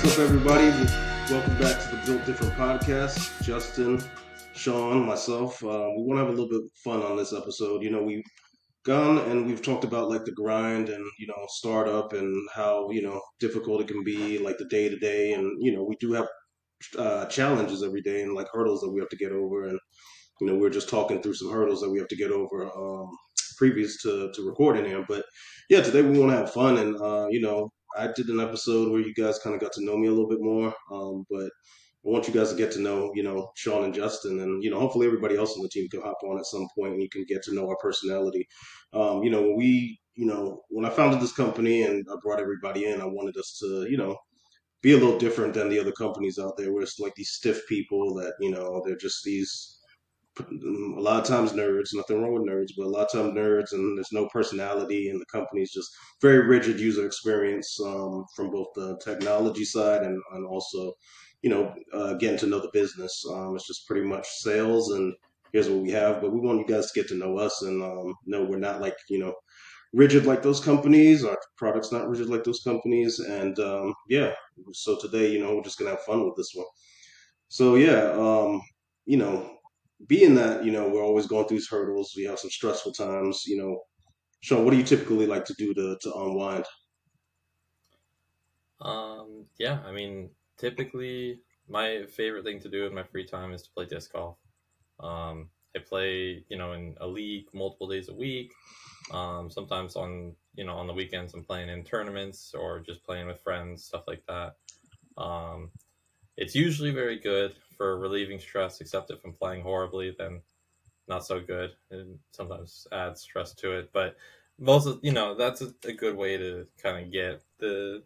up, everybody? Welcome back to the Built Different podcast. Justin, Sean, myself. We want to have a little bit of fun on this episode. We've gone and we've talked about like the grind and startup and how difficult it can be, like the day to day, and we do have challenges every day and like hurdles that we have to get over. And we're just talking through some hurdles that we have to get over previous to recording here. But yeah, today we want to have fun and I did an episode where you guys kind of got to know me a little bit more, but I want you guys to get to know, Sean and Justin, and hopefully everybody else on the team can hop on at some point and you can get to know our personality. When I founded this company and I brought everybody in, I wanted us to, be a little different than the other companies out there, where it's like these stiff people that they're just these a lot of times nerds. Nothing wrong with nerds, but a lot of times nerds, and there's no personality, and the company's just very rigid user experience from both the technology side and also getting to know the business. It's just pretty much sales, and here's what we have. But we want you guys to get to know us and know we're not like rigid like those companies. Our product's not rigid like those companies, and yeah. So today, we're just gonna have fun with this one. So yeah, you know being that we're always going through these hurdles, we have some stressful times. Sean, what do you typically like to do to unwind? Yeah, I mean, typically my favorite thing to do in my free time is to play disc golf. I play, in a league multiple days a week. Sometimes on the weekends I'm playing in tournaments or just playing with friends, stuff like that. It's usually very good for relieving stress, except if I'm playing horribly, then not so good. And sometimes adds stress to it. But most of, that's a good way to kind of get the,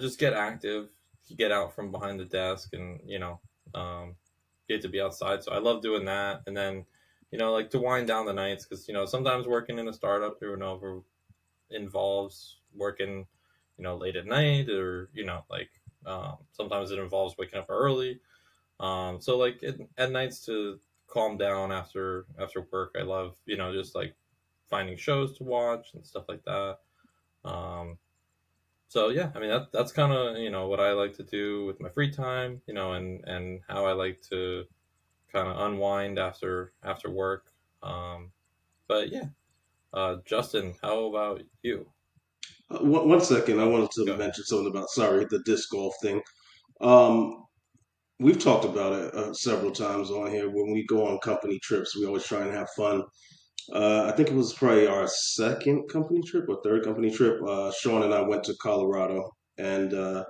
just get active, get out from behind the desk and, get to be outside. So I love doing that. And then, like to wind down the nights because, sometimes working in a startup, involves working, late at night or, sometimes it involves waking up early. So like at nights to calm down after work, I love, just like finding shows to watch and stuff like that. So yeah, I mean that's kind of what I like to do with my free time, and how I like to kind of unwind after work. But yeah, Justin, how about you? One second, I wanted to Go ahead. mention something about, sorry, the disc golf thing. Um, we've talked about it several times on here. When we go on company trips, we always try and have fun. I think it was probably our second company trip or third company trip. Sean and I went to Colorado, and I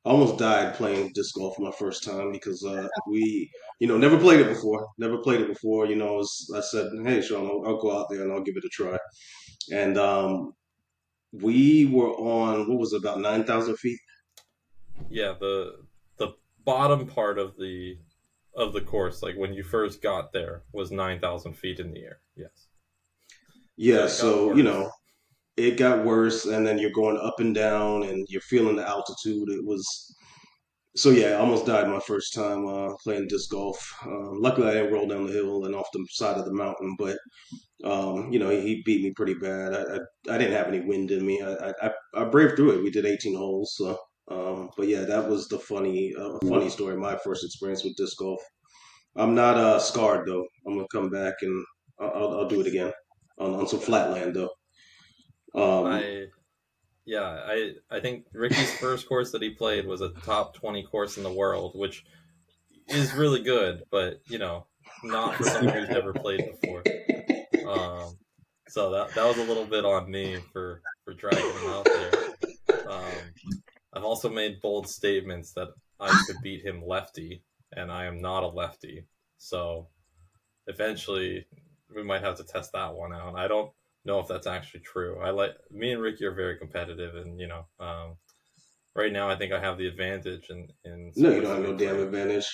almost died playing disc golf for my first time because we, never played it before. Never played it before. I said, hey, Sean, I'll go out there and I'll give it a try. And we were on, what was it, about 9,000 feet? Yeah, the bottom part of the course, like when you first got there, was 9,000 feet in the air. Yes. So Yeah, it got so, worse. it got worse, and then you're going up and down and you're feeling the altitude. It was, so yeah, I almost died my first time playing disc golf. Luckily, I didn't roll down the hill and off the side of the mountain, but he beat me pretty bad. I didn't have any wind in me. I braved through it. We did 18 holes. So, but yeah, that was the funny story. My first experience with disc golf. I'm not scarred though. I'm gonna come back and I'll do it again on some flat land though. Um, I Yeah, I think Ricky's first course that he played was a top 20 course in the world, which is really good, but not for someone who's never played before. Um, so that was a little bit on me for dragging him out there. Um, I've also made bold statements that I could beat him lefty, and I am not a lefty. So eventually, we might have to test that one out. I don't know if that's actually true. I like Me and Ricky are very competitive, and right now I think I have the advantage in no, you sports don't that have we no damn play. advantage.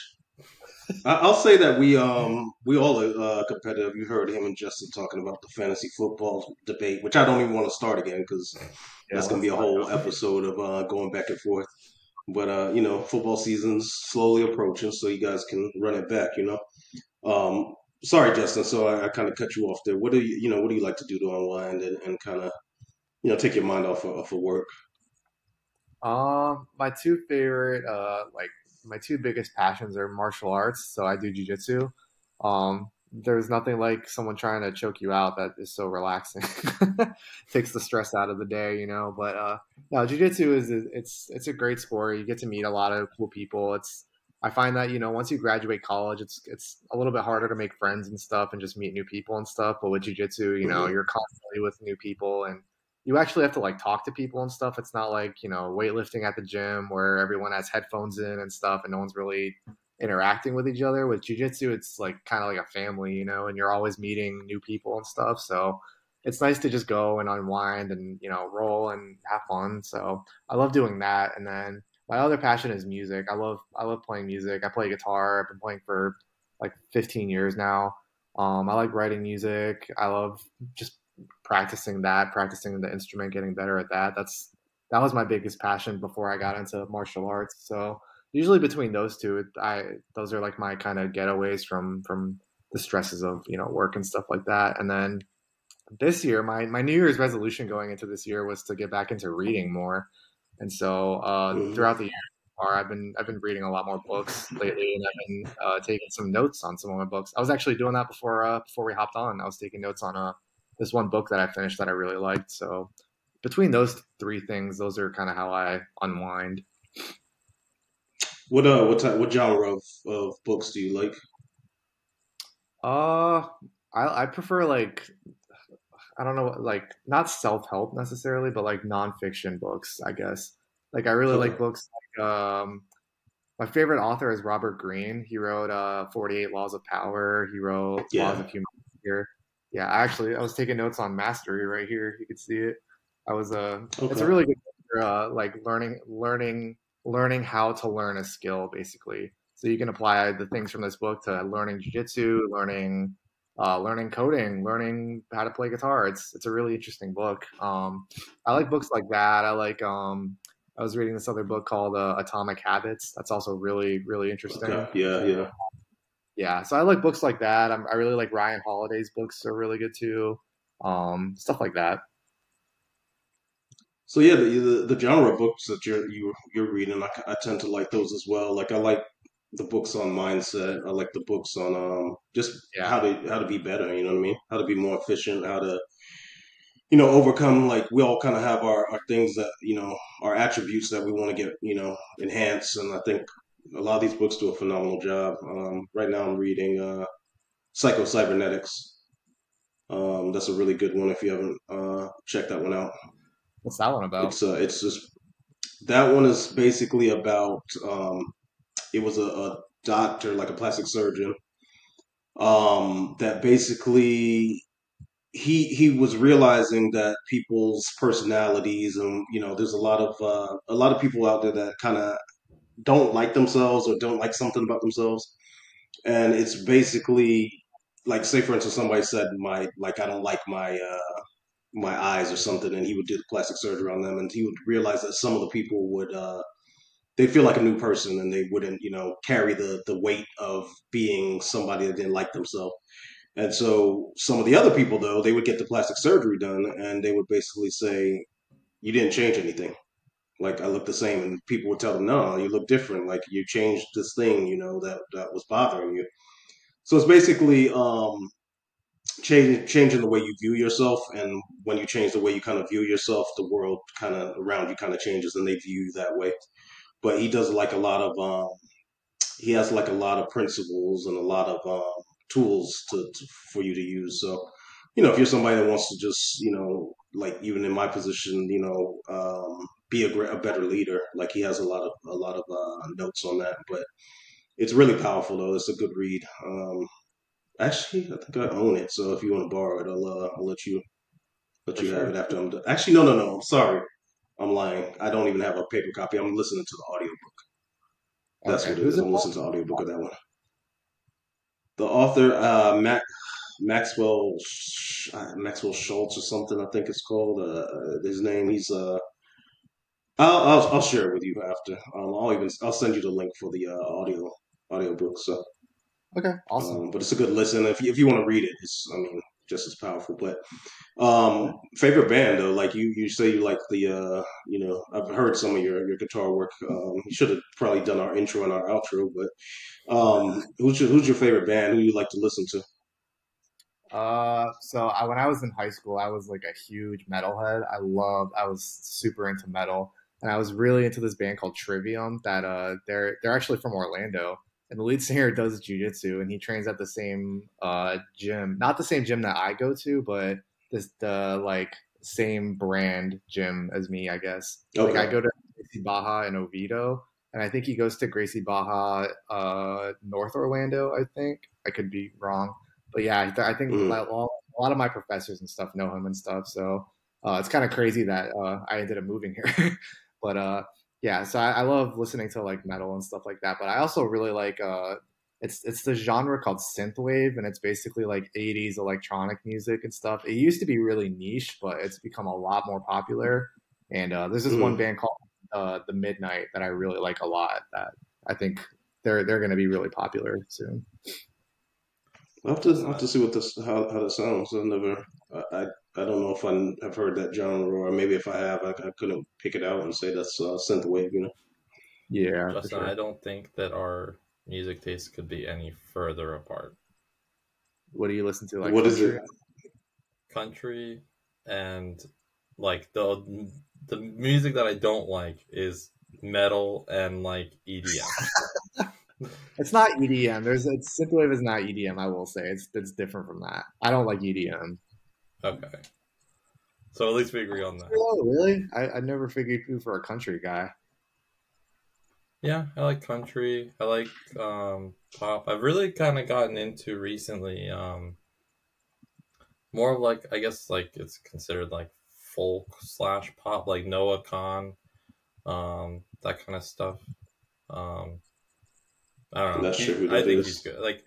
I'll say that we all are competitive. You heard him and Justin talking about the fantasy football debate, which I don't even want to start again because Yeah, that's gonna be let's a not whole go. episode of going back and forth. But football season's slowly approaching, so you guys can run it back. Sorry, Justin. So I kind of cut you off there. What do you like to do to unwind and kind of take your mind off of work? My two favorite, like my two biggest passions are martial arts. So I do jujitsu. There's nothing like someone trying to choke you out that is so relaxing. Takes the stress out of the day, you know. But no, jujitsu it's a great sport. You get to meet a lot of cool people. It's I find that once you graduate college, it's a little bit harder to make friends and stuff and just meet new people and stuff. But with jujitsu, Hmm. you're constantly with new people and you actually have to like talk to people and stuff. It's not like, weightlifting at the gym where everyone has headphones in and stuff and no one's really interacting with each other. With jujitsu, it's like kind of like a family, and you're always meeting new people and stuff. So it's nice to just go and unwind and, roll and have fun. So I love doing that. And then my other passion is music. I love playing music. I play guitar. I've been playing for like 15 years now. I like writing music. I love just practicing the instrument, getting better at that. That was my biggest passion before I got into martial arts. So usually between those two, those are like my kind of getaways from the stresses of work and stuff like that. And then this year, my New Year's resolution going into this year was to get back into reading more. And so Hmm. throughout the year, I've been reading a lot more books lately, and I've been taking some notes on some of my books. I was actually doing that before we hopped on. I was taking notes on this one book that I finished that I really liked. So between those three things, those are kind of how I unwind. What genre of books do you like? Uh, I prefer like I don't know, like not self help necessarily, but like nonfiction books, I guess. Like I really Okay. like books like my favorite author is Robert Greene. He wrote 48 Laws of Power. He wrote Laws Yeah. of Human Nature. Yeah, I was taking notes on Mastery right here. You could see it. It's a Okay. really good book for like learning how to learn a skill basically. So you can apply the things from this book to learning jujitsu, learning coding, learning how to play guitar. It's a really interesting book. I like books like that. I was reading this other book called Atomic Habits. That's also really, really Okay. interesting. Yeah. Yeah. Yeah, so I like books like that. I really like Ryan Holiday's books are really good too. Stuff like that. So yeah, the genre of books that you're reading, I tend to like those as well. Like I like the books on mindset. I like the books on just Yeah, how to be better. You know what I mean? How to be more efficient. How to overcome. Like we all kind of have our things that our attributes that we want to get enhance. And I think a lot of these books do a phenomenal job. Right now I'm reading Psycho Cybernetics. That's a really good one if you haven't checked that one out. what's that one about? It's just that one is basically about it was a doctor, like a plastic surgeon, that basically he was realizing that people's personalities and there's a lot of people out there that kind of don't like themselves or don't like something about themselves, and it's basically like, say for instance, somebody said I don't like my eyes or something, and he would do the plastic surgery on them, and he would realize that some of the people would they feel like a new person, and they wouldn't carry the weight of being somebody that didn't like themselves. And so some of the other people, though, they would get the plastic surgery done, and they would basically say, you didn't change anything, like I look the same. And people would tell them, no, you look different, like you changed this thing that was bothering you. So it's basically changing the way you view yourself, and when you change the way you kind of view yourself, the world kind of around you kind of changes, and they view you that way. But he does like a lot of he has like a lot of principles and a lot of tools for you to use. So, if you're somebody that wants to just, like even in my position, be a better leader, like he has a lot of notes on that. But it's really powerful though. It's a good read. Actually, I think I own it. So if you want to borrow it, I'll let For you have sure. it after I'm done. Actually, no, no, no. I'm sorry. I'm lying. I don't even have a paper copy. I'm listening to the audio. That's Okay, what it who's is. it? I'm listening to the audiobook of that one. The author, Maxwell Maxwell Schultz or something, I think it's called. His name. He's I'll share it with you after. I'll send you the link for the audiobook. So, Okay, awesome. but it's a good listen if you want to read it. It's I mean. just as powerful. But favorite band though, like you say you like the I've heard some of your guitar work. You should have probably done our intro and our outro, but who's your favorite band? Who you like to listen to? When I was in high school, I was like a huge metalhead. I was super into metal, and I was really into this band called Trivium. They're actually from Orlando, and the lead singer does jujitsu, and he trains at the same gym, not the same gym that I go to, but the like same brand gym as me, I guess. Like I Okay. go to Gracie Baja in Oviedo, and I think he goes to Gracie Baja, North Orlando. I think I could be wrong, but yeah, I think Mm. a lot of my professors and stuff know him and stuff. So it's kind of crazy that I ended up moving here. But yeah, so I love listening to like metal and stuff like that. But I also really like it's the genre called synthwave, and it's basically like 80s electronic music and stuff. It used to be really niche, but it's become a lot more popular. And there's this one Mm. band called The Midnight that I really like a lot. That I think they're going to be really popular soon. I'll have to Chestnut. see what this how that sounds. I don't know if I've heard that genre, or maybe if I have, I couldn't pick it out and say that's synthwave. You know, Yeah, for Justin, I sure. don't think that our music tastes could be any further apart. What do you listen to? Like what is it? country? Country and like the music that I don't like is metal and like EDM. It's not EDM. Synthwave is not EDM. I will say it's different from that. I don't like EDM. Okay, so at least we agree on that. Oh, really? I never figured you for a country guy. Yeah, I like country. I like pop. I've really kind of gotten into recently more of like I guess like it's considered like folk slash pop, like Noah Khan, that kind of stuff. Um, I don't I'm know. not sure who I that think he's is. good. Like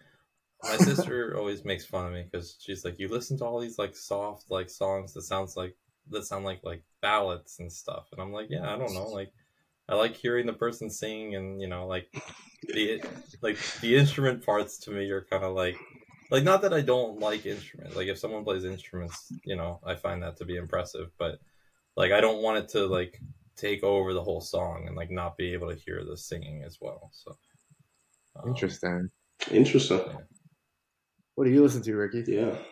my sister always makes fun of me because she's like, "You listen to all these like soft like songs that sound like ballads and stuff," and I'm like, "Yeah, I don't know. Like I like hearing the person sing, and like the the instrument parts to me are kind of like not that I don't like instruments. Like if someone plays instruments, I find that to be impressive, but like I don't want it to like take over the whole song and like not be able to hear the singing as well. So um, Interesting. Interesting. yeah. What do you listen to, Ricky? Yeah.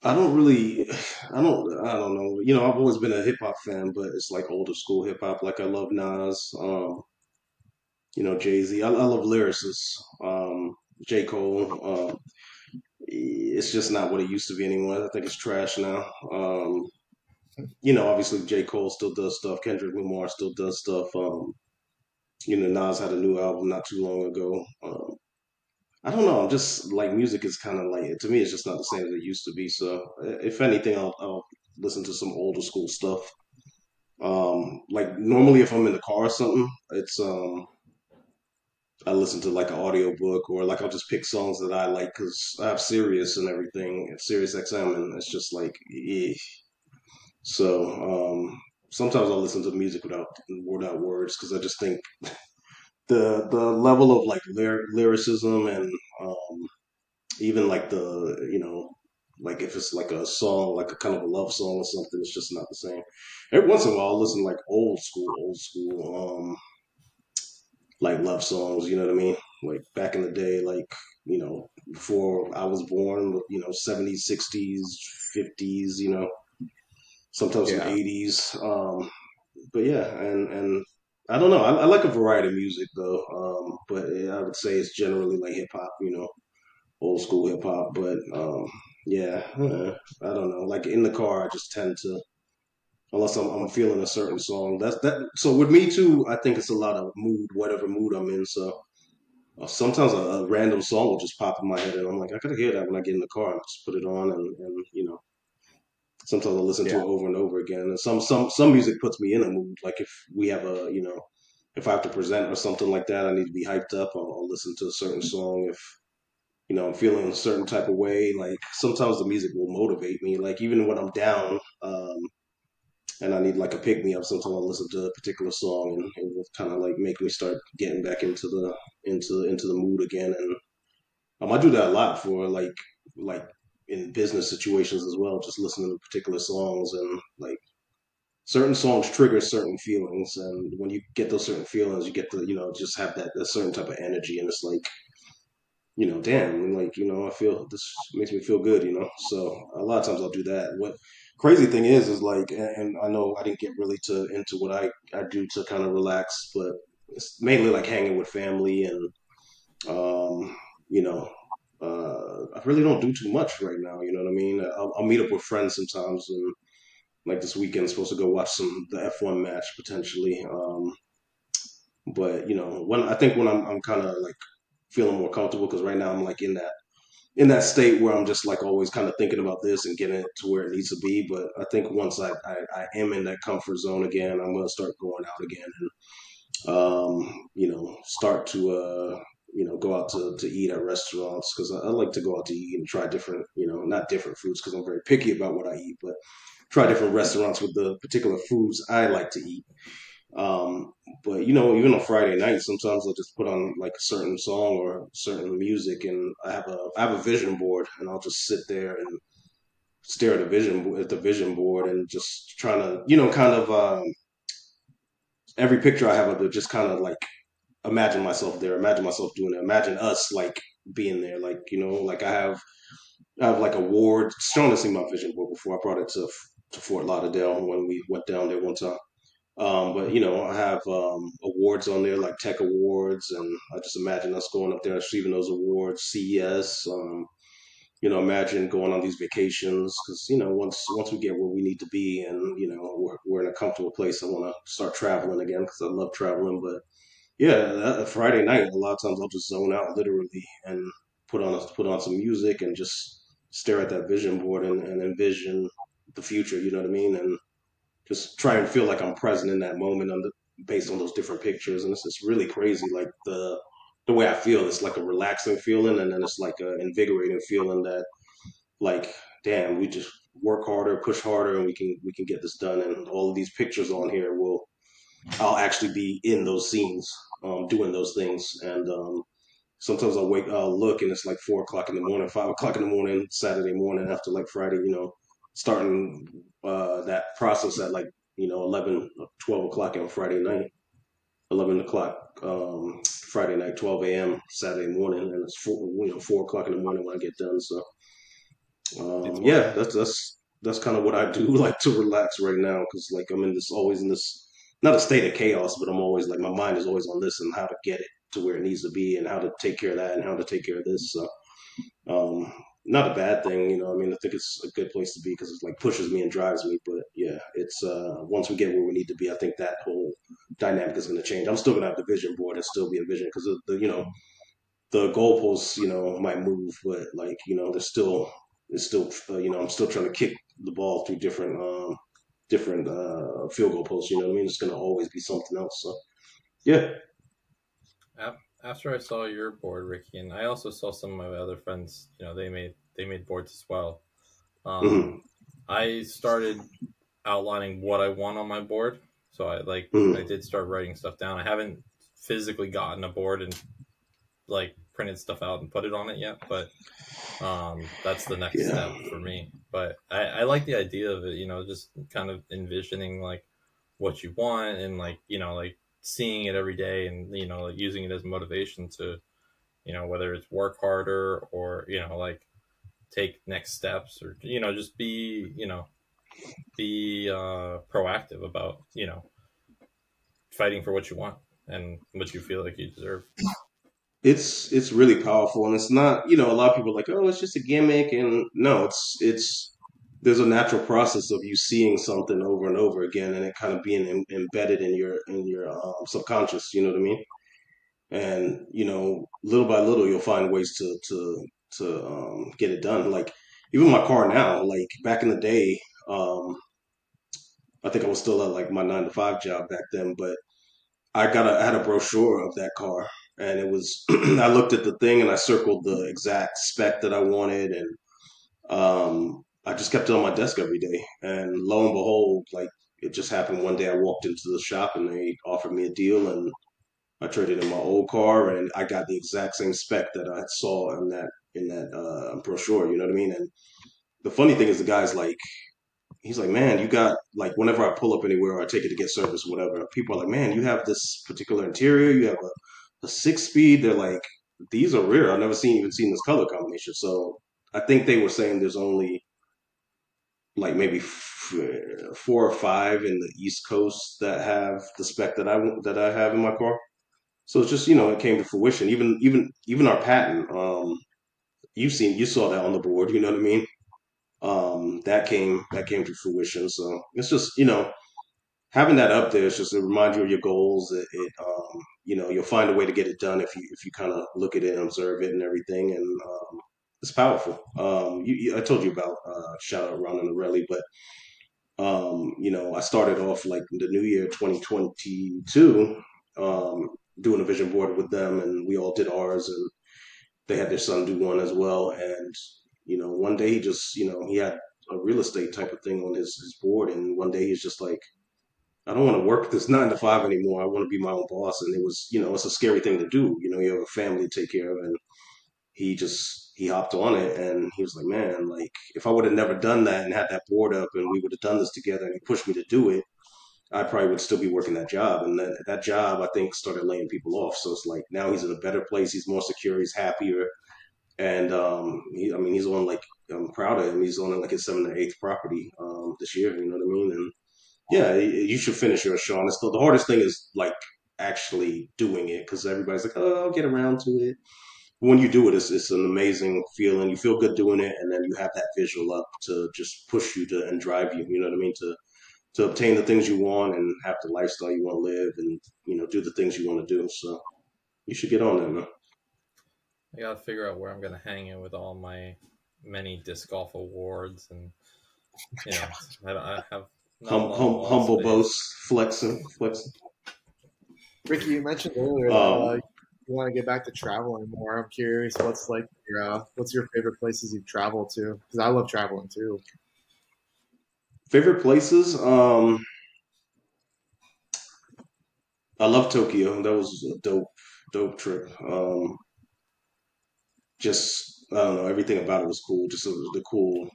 I don't really, I don't know. You know, I've always been a hip hop fan, but it's like older school hip hop. Like I love Nas, Jay Z. I love lyricists, J Cole. It's just not what it used to be anymore. I think it's trash now. Obviously J Cole still does stuff. Kendrick Lamar still does stuff. Nas had a new album not too long ago. I don't know. I'm just like music is kind of like to me. It's just not the same as it used to be. So if anything, I'll listen to some older school stuff. Like normally, if I'm in the car or something, it's I listen to like an audiobook or like I'll just pick songs that I like because I have Sirius and everything, Sirius XM, and it's just like, eh. So sometimes I'll listen to music without words because I just think the level of like lyricism and even like like if it's like a song, like a kind of a love song or something, it's just not the same. Every once in a while, I'll listen to like old school, like love songs. You know what I mean? Like back in the day, like before I was born. 70s, 60s, 50s. Sometimes some Yeah. 80s. But yeah, and I don't know. I like a variety of music though. But I would say it's generally like hip hop. Old school hip hop. But yeah, I don't know. Like in the car, I just tend to, unless I'm feeling a certain song. That's that. So with me too, I think it's a lot of mood, whatever mood I'm in. So sometimes a random song will just pop in my head, and I'm like, I gotta hear that when I get in the car. I just put it on, and sometimes I listen to Yeah. it over and over again. And some music puts me in a mood. Like if we have if I have to present or something like that, I need to be hyped up. I'll listen to a certain song. If I'm feeling a certain type of way. Like sometimes the music will motivate me. Like even when I'm down, and I need like a pick me up, sometimes I'll listen to a particular song, and it will kind of like make me start getting back into the mood again. And I do that a lot for like in business situations as well, just listening to particular songs and like certain songs trigger certain feelings, and when you get those certain feelings, you get to just have that a certain type of energy, and it's like damn, like I feel this makes me feel good, So a lot of times I'll do that. What crazy thing is like, and I know I didn't get really to into what I do to kind of relax, but it's mainly like hanging with family and um, you know. I really don't do too much right now. You know what I mean? I'll meet up with friends sometimes, and like this weekend, supposed to go watch the F1 match potentially. But when I think when I'm kind of like feeling more comfortable because right now I'm like in that state where I'm just like always kind of thinking about this and getting it to where it needs to be. But I think once I am in that comfort zone again, I'm gonna start going out again and start to go out to eat at restaurants because I like to go out to eat and try different not different foods because I'm very picky about what I eat, but try different restaurants with the particular foods I like to eat. Um, but even on Friday night, sometimes I'll just put on like a certain song or certain music, and I have a vision board, and I'll just sit there and stare at the vision board, and just trying to kind of every picture I have of it, just kind of like imagine myself there, imagine myself doing it, imagine us like being there, like like I have like awards. Shown to see my vision board before. I brought it to Fort Lauderdale when we went down there one time. But I have awards on there like tech awards, and I just imagine us going up there and receiving those awards. CES, imagine going on these vacations because once we get where we need to be, and we're in a comfortable place, I want to start traveling again because I love traveling. But yeah, Friday night, a lot of times I'll just zone out literally and put on some music and just stare at that vision board and envision the future. You know what I mean? And just try and feel like I'm present in that moment based on those different pictures. And it's just really crazy. Like the way I feel, it's like a relaxing feeling, and then it's like an invigorating feeling that like, damn, we just work harder, push harder, and we can get this done. And all of these pictures on here I'll actually be in those scenes, doing those things. And sometimes I'll look, and it's like 4 o'clock in the morning, 5 o'clock in the morning, Saturday morning after like Friday, starting that process at like 11, 12 o'clock on Friday night, 11 o'clock Friday night, 12 a.m. Saturday morning, and it's 4 o'clock in the morning when I get done. So It's yeah, wild. that's kind of what I do like to relax right now because like I'm always in this not a state of chaos, but I'm always like my mind is always on this and how to get it to where it needs to be and how to take care of that and how to take care of this. So um, not a bad thing, I mean, I think it's a good place to be because it like pushes me and drives me. But yeah, it's once we get where we need to be, I think that whole dynamic is going to change. I'm still going to have the vision board and still be a vision because the goalposts, might move, but like there's still it's still I'm still trying to kick the ball through different field goal posts. You know what I mean? It's going to always be something else. So yeah. After I saw your board, Ricky, and I also saw some of my other friends, they made boards as well. Hmm. Um, I started outlining what I want on my board, so I Hmm. did start writing stuff down. I haven't physically gotten a board and like printed stuff out and put it on it yet, but that's the next Yeah. step for me. But I like the idea of it, just kind of envisioning like what you want and like seeing it every day and like using it as motivation to whether it's work harder or like take next steps or just be proactive about fighting for what you want and what you feel like you deserve. It's really powerful, and it's not a lot of people are like, oh, it's just a gimmick, and no, it's there's a natural process of you seeing something over and over again, and it kind of being embedded in your subconscious. You know what I mean? And little by little, you'll find ways to get it done. Like even my car now, like back in the day, I think I was still at like my 9 to 5 job back then, but I had a brochure of that car, and it was I looked at the thing and I circled the exact spec that I wanted, and I just kept it on my desk every day. And lo and behold, like it just happened one day. I walked into the shop and they offered me a deal, and I traded in my old car, and I got the exact same spec that I saw in that brochure. You know what I mean? And the funny thing is, the guy's like, he's like, man, you got like whenever I pull up anywhere or I take it to get service, whatever, people are like, man, you have this particular interior, you have a 6 speed. They're like, these are rare. I've never even seen this color combination. So I think they were saying there's only like maybe 4 or 5 in the East Coast that have the spec that I have in my car. So it's just it came to fruition. Even our patent, you saw that on the board. You know what I mean? That came to fruition. So it's just having that up there is just to remind you of your goals. You'll find a way to get it done if you kind of look at it and observe it and everything, and it's powerful. I told you about shout out Ron and Arelli, but I started off like the new year 2022, doing a vision board with them, and we all did ours, and they had their son do one as well. And one day he just he had a real estate type of thing on his board, and one day he's just like, I don't want to work this 9 to 5 anymore. I want to be my own boss. And it was, it's a scary thing to do. You have a family to take care of, and he hopped on it, and he was like, man, like if I would have never done that and had that board up and we would have done this together and he pushed me to do it, I probably would still be working that job. And that job, I think, started laying people off. So it's like now he's in a better place. He's more secure. He's happier. And he's on like, I'm proud of him. He's on like his 7th or 8th property this year. You know what I mean? And yeah, you should finish yours, Sean. It's the hardest thing is like actually doing it, because everybody's like, oh, I'll get around to it. When you do it, it's an amazing feeling. You feel good doing it, and then you have that visual up to just push you to and drive you. You know what I mean? To obtain the things you want and have the lifestyle you want to live, and do the things you want to do. So you should get on that, man. I gotta figure out where I'm gonna hang it with all my many disc golf awards, and I have not a lot of wall Humble space. boast, flexing. Ricky, you mentioned earlier that you want to get back to traveling more. I'm curious, what's your favorite places you've traveled to? Because I love traveling too. Favorite places? I love Tokyo. That was a dope trip. Just I don't know, everything about it was cool. Just the cool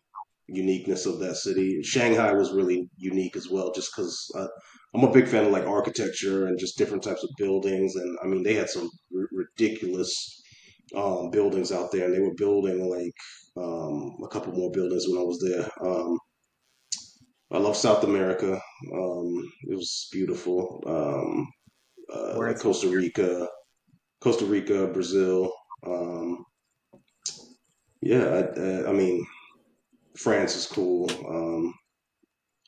uniqueness of that city. Shanghai was really unique as well, just because I'm a big fan of like architecture and just different types of buildings. And I mean, they had some ridiculous buildings out there, and they were building like a couple more buildings when I was there. I love South America. It was beautiful. Where Like it's Costa Rica, Brazil. Um, yeah, I mean, France is cool.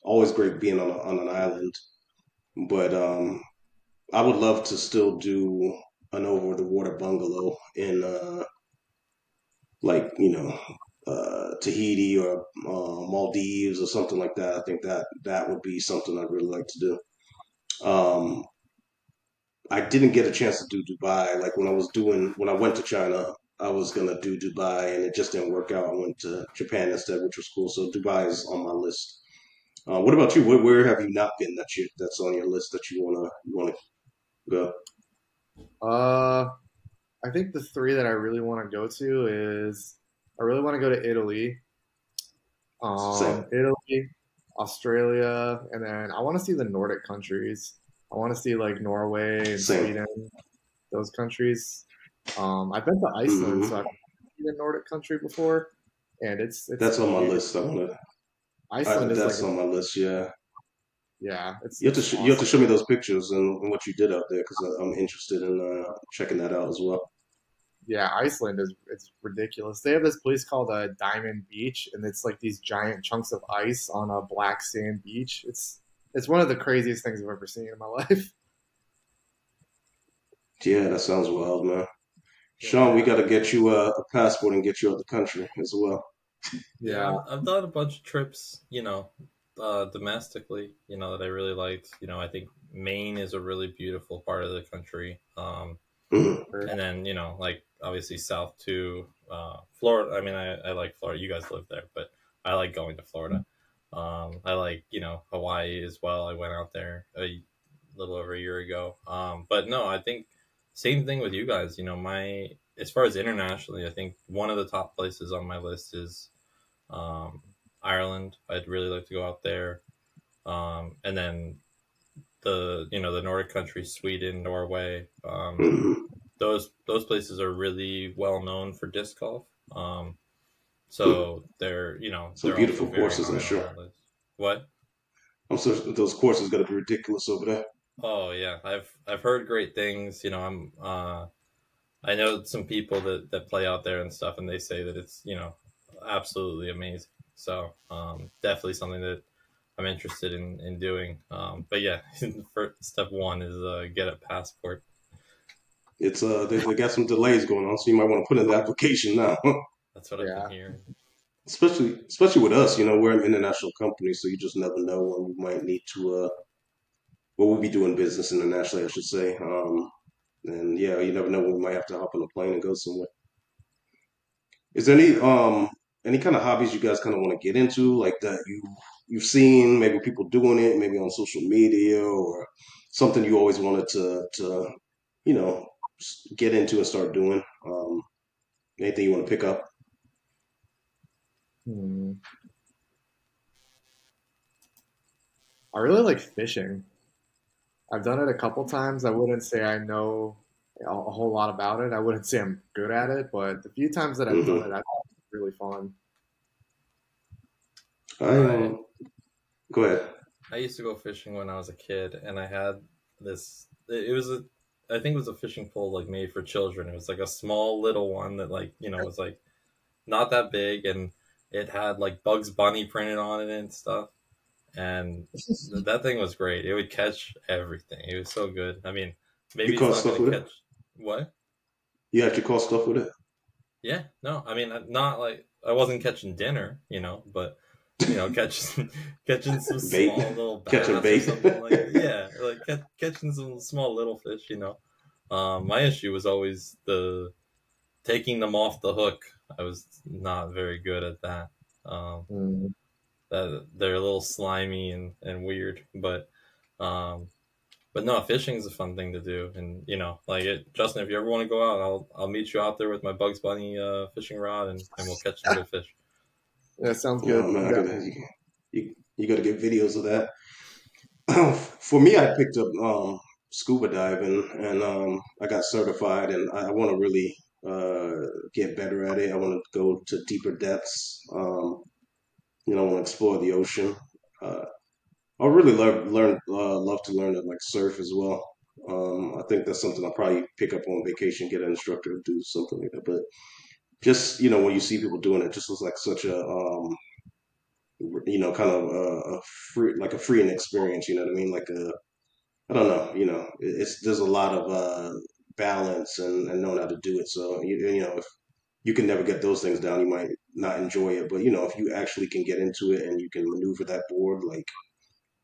Always great being on an island, but I would love to still do an over the water bungalow in like Tahiti or Maldives or something like that. I think that would be something I'd really like to do. I didn't get a chance to do Dubai. Like when I went to China, I was gonna do Dubai, and it just didn't work out. I went to Japan instead, which was cool. So Dubai is on my list. What about you? Where have you not been that's on your list that you wanna go? uh, I think the three that I really want to go to is I really want to go to Italy, Same, Italy, Australia, and then I want to see the Nordic countries. I want to see like Norway and same. Sweden, those countries. I've been to Iceland, so Hmm. I've been to a Nordic country before, and it's That's on my beautiful. list. Iceland is like That's on my list. Yeah, yeah, it's you have to it's you have to awesome. show me those pictures and what you did out there, because I'm interested in checking that out as well. Yeah, Iceland is it's ridiculous. They have this place called Diamond Beach, and it's like these giant chunks of ice on a black sand beach. It's one of the craziest things I've ever seen in my life. Yeah, that sounds wild, man. Sean, we Yeah, got to get you a passport and get you out the country as well. yeah. Yeah, I've done a bunch of trips, domestically, that I really liked. I think Maine is a really beautiful part of the country. Mhm. for And then like obviously south to Florida. I mean, I like Florida. You guys live there, but I like going to Florida. I like Hawaii as well. I went out there a little over a year ago. But no, I think same thing with you guys. You know, my as far as internationally, I think one of the top places on my list is um, Ireland. I'd really like to go out there, and then the Nordic countries, Sweden, Norway. Mhm. Those places are really well known for disc golf. So they're Some they're also beautiful very courses, I'm high on sure. my list. What? I'm sure those courses got to be ridiculous over there. Oh yeah, I've heard great things. You know, I know some people that play out there and stuff, and they say that it's absolutely amazing. So definitely something that I'm interested in doing. But yeah, first step one is get a passport. It's they got some delays going on, so you might want to put in the application now. That's what I've been Yeah. hearing. especially with us, we're an international company, so you just never know when we might need to well, we'll be doing business internationally, I should say. And yeah, you never know when we might have to hop on a plane and go somewhere. Is there any kind of hobbies you guys kind of want to get into, like that you've seen maybe people doing it, maybe on social media, or something you always wanted to you know get into and start doing? Anything you want to pick up? Hmm. I really like fishing. I've done it a couple times. I wouldn't say I know a whole lot about it. I wouldn't say I'm good at it, but the few times that I've done it, Hmm. I thought it was really fun. I I Go ahead. I used to go fishing when I was a kid, and I had this. It was a, I think it was a fishing pole like made for children. It was like a small little one that was like not that big, and it had like Bugs Bunny printed on it and stuff. And that thing was great. It would catch everything. It was so good. I mean, You maybe it's caught not stuff going to with it? catch what? You actually caught stuff with it? Yeah, no. I mean, not like I wasn't catching dinner, but catching catching some Bait, small little catching bass or bait. something like that. Yeah, like catching some small little fish. My issue was always the taking them off the hook. I was not very good at that. Um, Mm. that they're a little slimy and weird, um, but no, fishing is a fun thing to do, and like Justin, if you ever want to go out, I'll meet you out there with my Bugs Bunny fishing rod, and we'll catch some good fish. Yeah, sounds good. Oh man, I'm I down. gotta you got to get videos of that. For me, I picked up scuba diving, and I got certified, and I want to really get better at it. I want to go to deeper depths. I want to explore the ocean. Uh, I really love to learn to like surf as well. I think that's something I'll probably pick up on vacation, get an instructor to do something like that. But just when you see people doing it, just looks like such a kind of a free, like a freeing experience. You know what I mean? Like I don't know. It's there's a lot of balance and knowing how to do it. So if you can never get those things down, you might not enjoy it. But if you actually can get into it and you can maneuver that board, like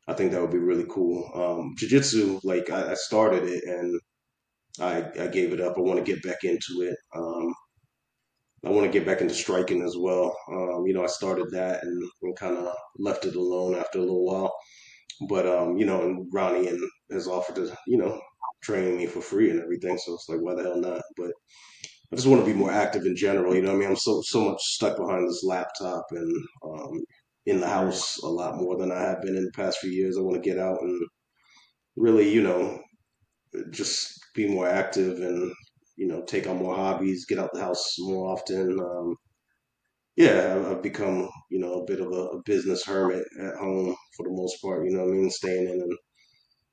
I think that would be really cool. Jiu-jitsu, like I started it and I gave it up. I want to get back into it. I want to get back into striking as well. I started that and kind of left it alone after a little while. But and Ronnie has offered to train me for free and everything. So it's like, why the hell not? But I just want to be more active in general. You know what I mean? I'm so much stuck behind this laptop and in the Right. house a lot more than I have been in the past few years. I want to get out and really, just be more active and take on more hobbies, get out the house more often. Yeah, I've become a bit of a business hermit at home for the most part. You know what I mean? Staying in and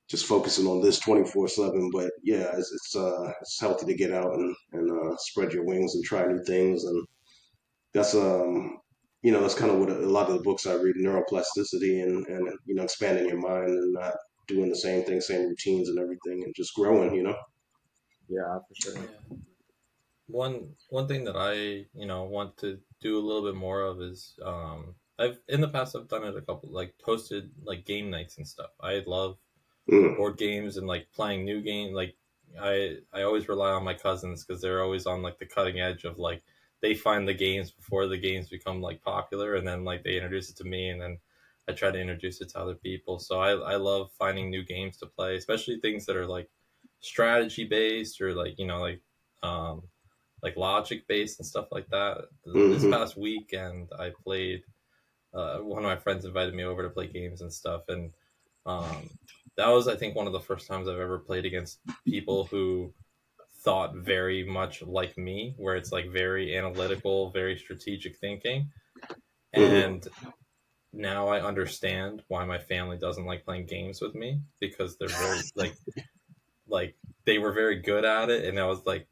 just focusing on this 24/7. But yeah, it's healthy to get out and spread your wings and try new things. And that's that's kind of what a lot of the books I read, neuroplasticity and expanding your mind and not doing the same thing, same routines and everything, and just growing. Yeah, for sure. Yeah. One thing that I want to do a little bit more of is I've in the past I've done it a couple like hosted like game nights and stuff. I love Mm. board games and like playing new games. Like I always rely on my cousins because they're always on like the cutting edge of like they find the games before the games become like popular, and then like they introduce it to me, and then I try to introduce it to other people. So I love finding new games to play, especially things that are like strategy based or like um logic based and stuff like that. This Hmm. past weekend, I played. One of my friends invited me over to play games and stuff, and um, that was, I think, one of the first times I've ever played against people who thought very much like me, where it's like very analytical, very strategic thinking. Hmm. And now I understand why my family doesn't like playing games with me, because they're very like they were very good at it, and I was like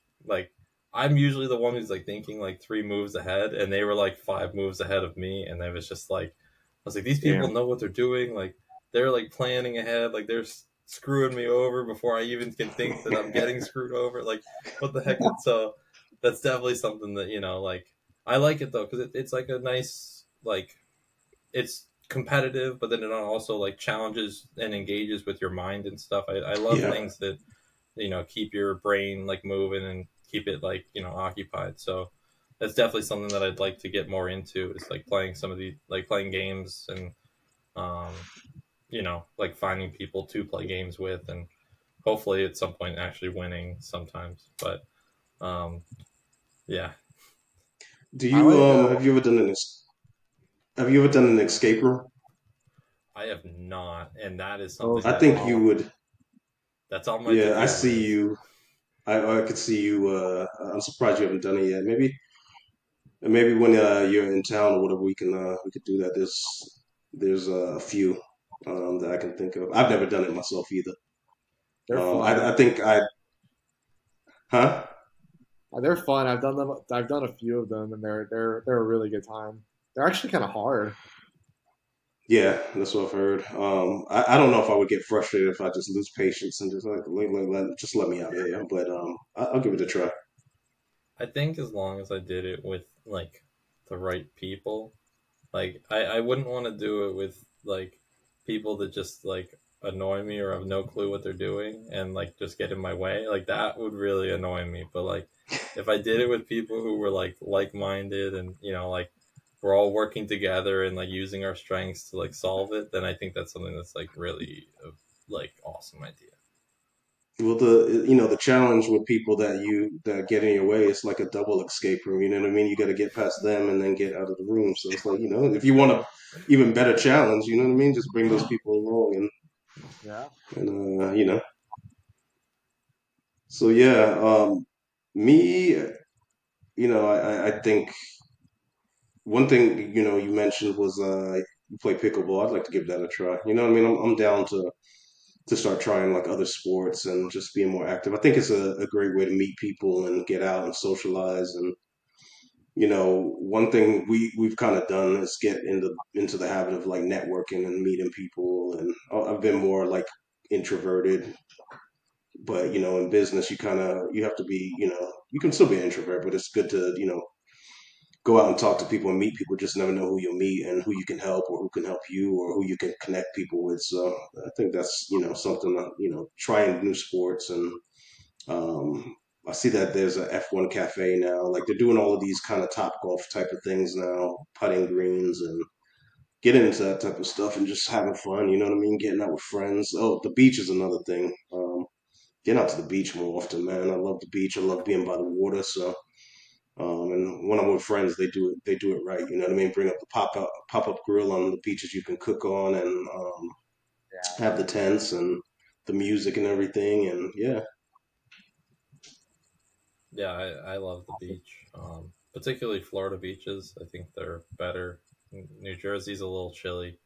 I'm usually the one who's like thinking like 3 moves ahead, and they were like 5 moves ahead of me, and I was just like, I was like, these people Damn. know what they're doing, like they're like planning ahead, like they're screwing me over before I even can think that I'm getting screwed over, like what the heck. So that's definitely something that like I like it though, because it's like a nice, like it's competitive, but then it also like challenges and engages with your mind and stuff. I love Yeah. things that keep your brain like moving and keep it like occupied. So that's definitely something that I'd like to get more into, is like playing some of the like playing games and um like finding people to play games with, and hopefully at some point actually winning sometimes. But um yeah. Do I you like have you ever done an escape room? I have not, and that is those something I are that think you fun. would. that's on my Yeah, I to-do see list. you. I could see you. I'm surprised you haven't done it yet. Maybe when you're in town or whatever, we could do that. There's a few that I can think of. I've never done it myself either. They're fun. I think I huh? They're fun. I've done them. I've done a few of them, and they're a really good time. They're actually kind of hard. Yeah, that's what I've heard. I don't know if I would get frustrated if I just lose patience and just just let me out of here. But I'll give it a try. I think as long as I did it with like the right people, like I wouldn't want to do it with like people that just like annoy me or have no clue what they're doing and like just get in my way. Like that would really annoy me. But like if I did it with people who were like minded, and like we're all working together and like using our strengths to like solve it, then I think that's something that's like really like awesome idea. Well, the challenge with people that get in your way is like a double escape room. You know what I mean? You got to get past them and then get out of the room. So it's like if you want a even better challenge, you know what I mean? Just bring those people along Yeah. and. So yeah, me, I think one thing you mentioned was you play pickleball. I'd like to give that a try. You know what I mean? I'm down to start trying like other sports and just being more active. I think it's a great way to meet people and get out and socialize. And one thing we've kind of done is get into the habit of like networking and meeting people. And I've been more like introverted, but in business you have to be, you can still be an introvert, but it's good to go out and talk to people and meet people. Just never know who you'll meet and who you can help or who can help you or who you can connect people with. So I think that's something that trying new sports. And um I see that there's a F1 cafe now. Like they're doing all of these kind of top golf type of things now, putting greens and getting into that type of stuff and just having fun. You know what I mean? Getting out with friends. Oh, the beach is another thing. Get out to the beach more often, man. I love the beach. I love being by the water. So and when I'm with friends, they do it right. You know what I mean? Bring up the pop up grill on the beaches you can cook on, and Yeah. have the tents and the music and everything. And yeah, Yeah, I love the beach, particularly Florida beaches. I think they're better. New Jersey's a little chilly.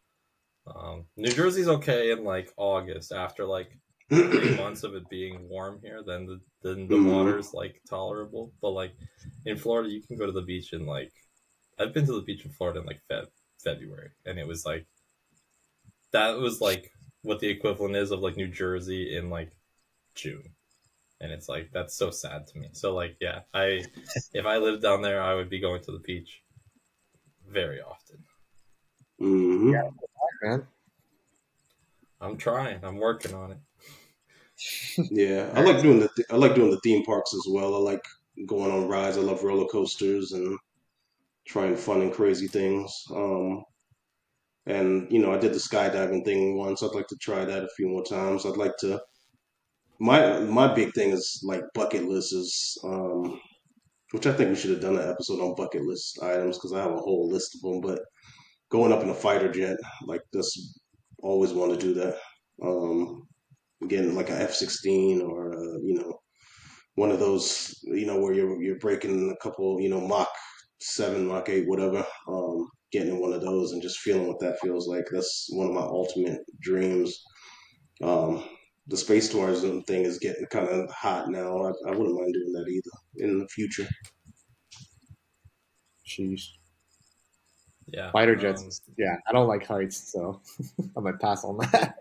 New Jersey's okay in like August, after like 3 months of it being warm here. Then the hmm. water's like tolerable. But like in Florida, you can go to the beach in like I've been to the beach in Florida in like February, and it was like that was like what the equivalent is of like New Jersey in like June, and it's like that's so sad to me. So like yeah, I if I lived down there, I would be going to the beach very often. Yeah, Hmm. man. I'm trying. I'm working on it. Yeah, Very I like doing the theme parks as well. I like going on rides. I love roller coasters and trying fun and crazy things. And I did the skydiving thing once. I'd like to try that a few more times. I'd like to my big thing is like bucket lists is which I think we should have done an episode on bucket list items because I have a whole list of them. But going up in a fighter jet, like this, always want to do that. Um, Getting like a F-16 or one of those where you're breaking a couple Mach 7, Mach 8, whatever. Getting in one of those and just feeling what that feels like. That's one of my ultimate dreams. Um, the space tourism thing is getting kind of hot now. I wouldn't mind doing that either in the future. Sheesh. Yeah. Fighter jets. Yeah, I don't like heights, so I might pass on that.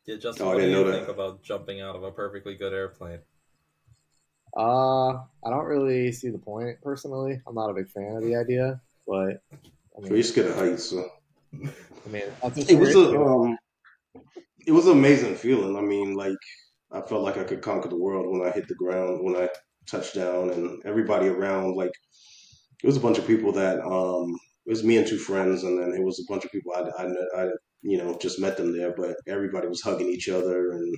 Yeah, Justin, Oh, I what do didn't you know think that. about jumping out of a perfectly good airplane? I don't really see the point personally. I'm not a big fan of the idea, but I So you're mean, scared of heights, so I mean, that's what it you're was a into. it was an amazing feeling. I mean, like I felt like I could conquer the world when I hit the ground, when I touched down, and everybody around. Like it was a bunch of people that it was me and two friends, and then it was a bunch of people I just met them there, but everybody was hugging each other, and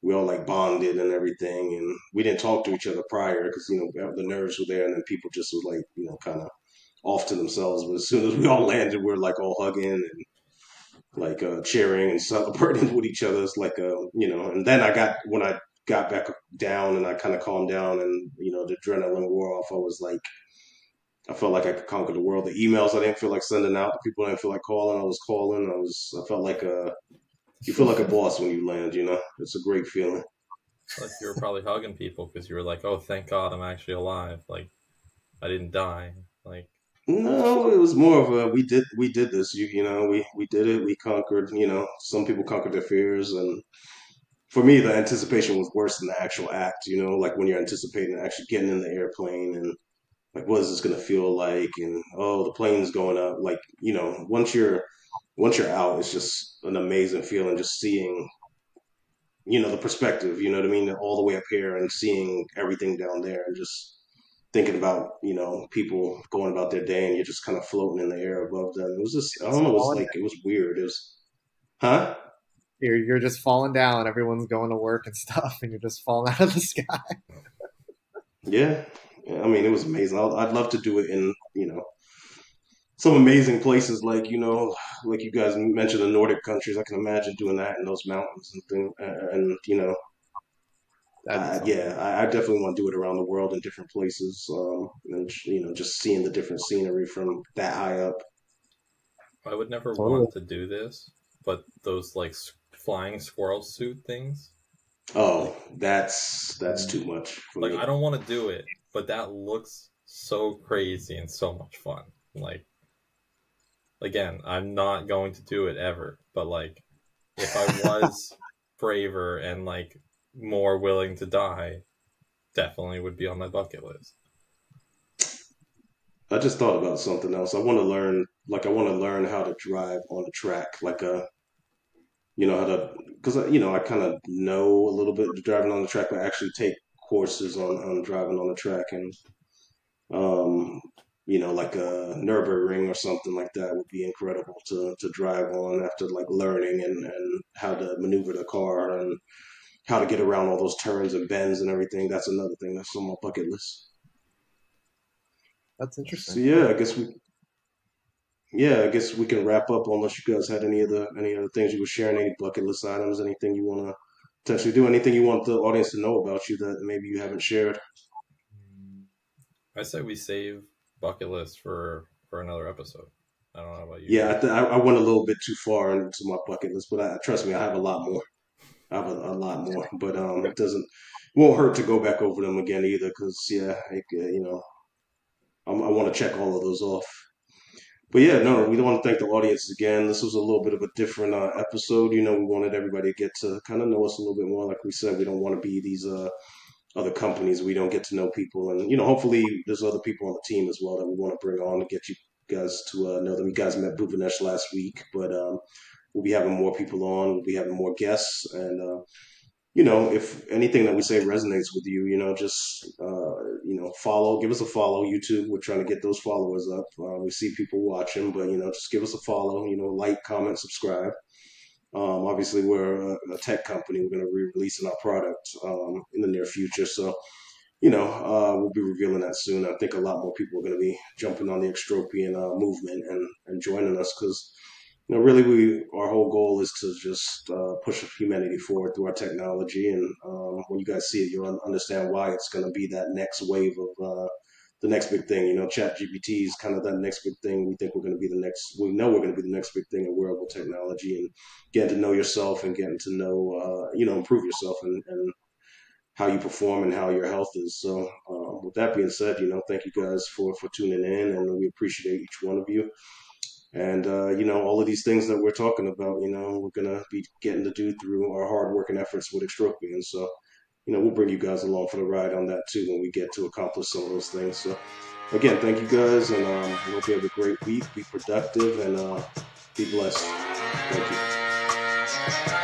we all like bonded and everything, and we didn't talk to each other prior because the nerves were there, and then people just were like kind of off to themselves. But as soon as we all landed, we were like all hugging and like cheering and celebrating with each other. It's like and then when I got back down and I kind of calmed down and the adrenaline wore off. I felt like I could conquer the world. The emails I didn't feel like sending out, the people I didn't feel like calling, I was calling. I felt like you feel like a boss when you land. It's a great feeling. Like you were probably hugging people because you were like, "Oh, thank God, I'm actually alive. Like I didn't die." Like No, it was more of a we did this. We did it. We conquered. Some people conquered their fears, and for me, the anticipation was worse than the actual act. Like when you're anticipating actually getting in the airplane and like what is this gonna feel like, and oh, the plane's going up. Like once you're out, it's just an amazing feeling just seeing the perspective. You know what I mean? All the way up here and seeing everything down there, and just thinking about people going about their day, and you're just kind of floating in the air above them. It was just I don't know. It was Falling, like it was weird. It was huh? you're just falling down. Everyone's going to work and stuff, and you're just falling out of the sky. Yeah. Yeah, I mean, it was amazing. I'd love to do it in some amazing places, like like you guys mentioned, the Nordic countries. I can imagine doing that in those mountains and things. And That'd be something. yeah, I definitely want to do it around the world in different places. And just seeing the different scenery from that high up. I would never Totally. want to do this, but those like flying squirrel suit things, Oh, like that's too much for like me. I don't want to do it, but that looks so crazy and so much fun. Like again, I'm not going to do it ever, but like if I was braver and like more willing to die, definitely would be on my bucket list. I just thought about something else. I want to learn how to drive on a track, like how to, because I kind of know a little bit of driving on the track, but actually take courses on driving on the track, and um, like a Nürburgring or something like that would be incredible to drive on after like learning and how to maneuver the car and how to get around all those turns and bends and everything. That's another thing that's on my bucket list. That's So interesting. yeah, I guess we can wrap up unless you guys had any other things you were sharing, any bucket list items, anything you want to potentially do, anything you want the audience to know about you that maybe you haven't shared. I say we save bucket list for another episode. I don't know about you, Yeah, Josh. I went a little bit too far into my bucket list, but trust me, I have a lot more. I have a lot more, but it doesn't won't hurt to go back over them again either, because yeah, I want to check all of those off. But yeah, For no, sure. we want to thank the audience again. This was a little bit of a different episode. We wanted everybody to get to kind of know us a little bit more. Like we said, we don't want to be these other companies. We don't get to know people, and hopefully there's other people on the team as well that we want to bring on to get you guys to know them. You guys met Bhuvanesh last week, but we'll be having more people on. We'll be having more guests, and if anything that we say resonates with you, just follow, give us a follow. YouTube, we're trying to get those followers up. We see people watching, but just give us a follow. Like, comment, subscribe, Obviously, we're a tech company. We're going to be releasing our product in the near future. So, we'll be revealing that soon. I think a lot more people are going to be jumping on the Extropian movement and joining us because, really, our whole goal is to just push humanity forward through our technology. And when you guys see it, you'll understand why it's going to be that next wave of the next big thing. Chat GPT is kind of that next big thing. We think we're going to be the next. We know we're going to be the next big thing in wearable technology and getting to know yourself and getting to know, improve yourself and how you perform and how your health is. So, with that being said, thank you guys for tuning in, and we appreciate each one of you. And all of these things that we're talking about, we're gonna be getting to do through our hard work and efforts with Extropian. So, we'll bring you guys along for the ride on that too when we get to accomplish some of those things. So, again, thank you guys, and I hope you have a great week. Be productive and be blessed. Thank you.